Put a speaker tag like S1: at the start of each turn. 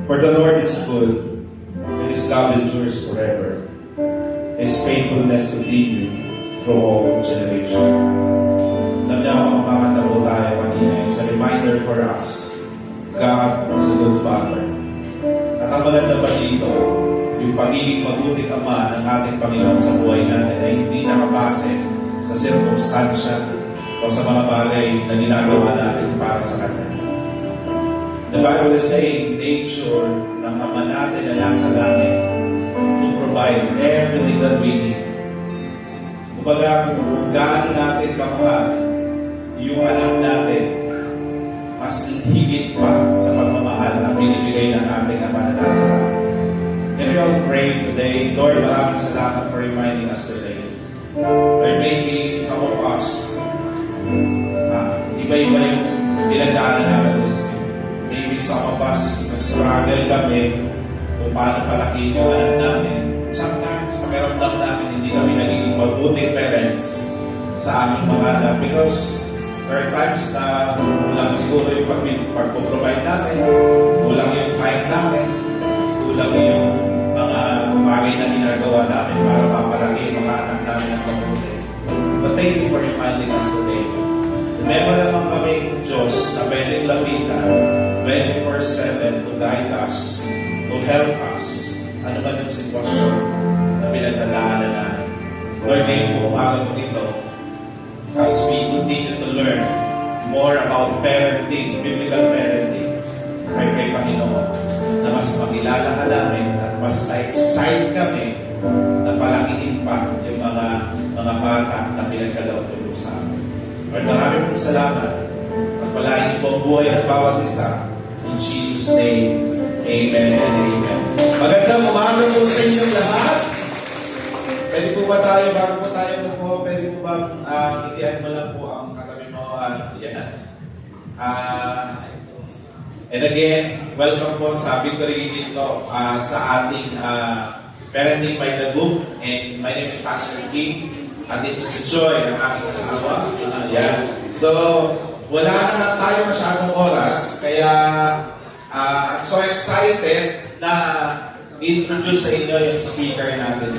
S1: For the Lord is good, and His love endures forever. His faithfulness continue through all generations. Alam niyo, kung makakanta po tayo kanina, it's a reminder for us, God is a good Father. At ang maganda ba dito, yung pagiging mabuting Ama ng ating Panginoon sa buhay natin ay hindi nakabase sa sirkumstansya o sa mga bagay na ginagawa natin para sa Kanya. The Bible is saying, nature ng Ama natin na nasa langit to provide everything that we need. Kumbaga, kung gaano natin kamahal yung anak natin, mas higit pa sa pagmamahal na binibigay ng ating Ama na nasa langit. Can we all pray today? Lord, maraming salamat for reminding us today. Or maybe some of us, iba-iba yung pinagdaanan namin this week. Maybe some of us, nag-struggle kami kung paano palakihin yung anak namin. Sometimes, pakiramdam namin hindi kami nagiging mabuting parents sa aming mga anak because there are times na kulang siguro yung pag-provide namin, kulang yung time namin, kulang yung mga bagay na ginagawa namin para mapalaki yung mga anak namin ng mabuti. But thank you for reminding us today. Remember naman kaming Diyos na pwedeng lapitan 24/7 to guide us, to help us, ano man yung sitwasyon na pinagdadaanan namin. Lord, ngayon po umaga po dito, as we continue to learn more about parenting, biblical parenting, I pray, Panginoon, na mas makilala ka namin at mas na-excite kami na palakihin pa yung mga bata na pinagkaloob sa amin. Lord, maraming pong salamat. Pagpalain niyo po ang buhay ng bawat isa. In Jesus' name, Amen and Amen. Magandang umaga po sa inyong lahat. Pwede po ba tayo, bago po tayo po, pwede po ba itihan mo lang po ang katabi mo? And again, welcome po sa Victory dito sa ating Parenting by the Book. And my name is Pastor King. At dito si Joy, ang aking asawa. So, wala na tayo masyadong oras. Kaya, I'm so excited na i-introduce sa inyo yung speaker natin.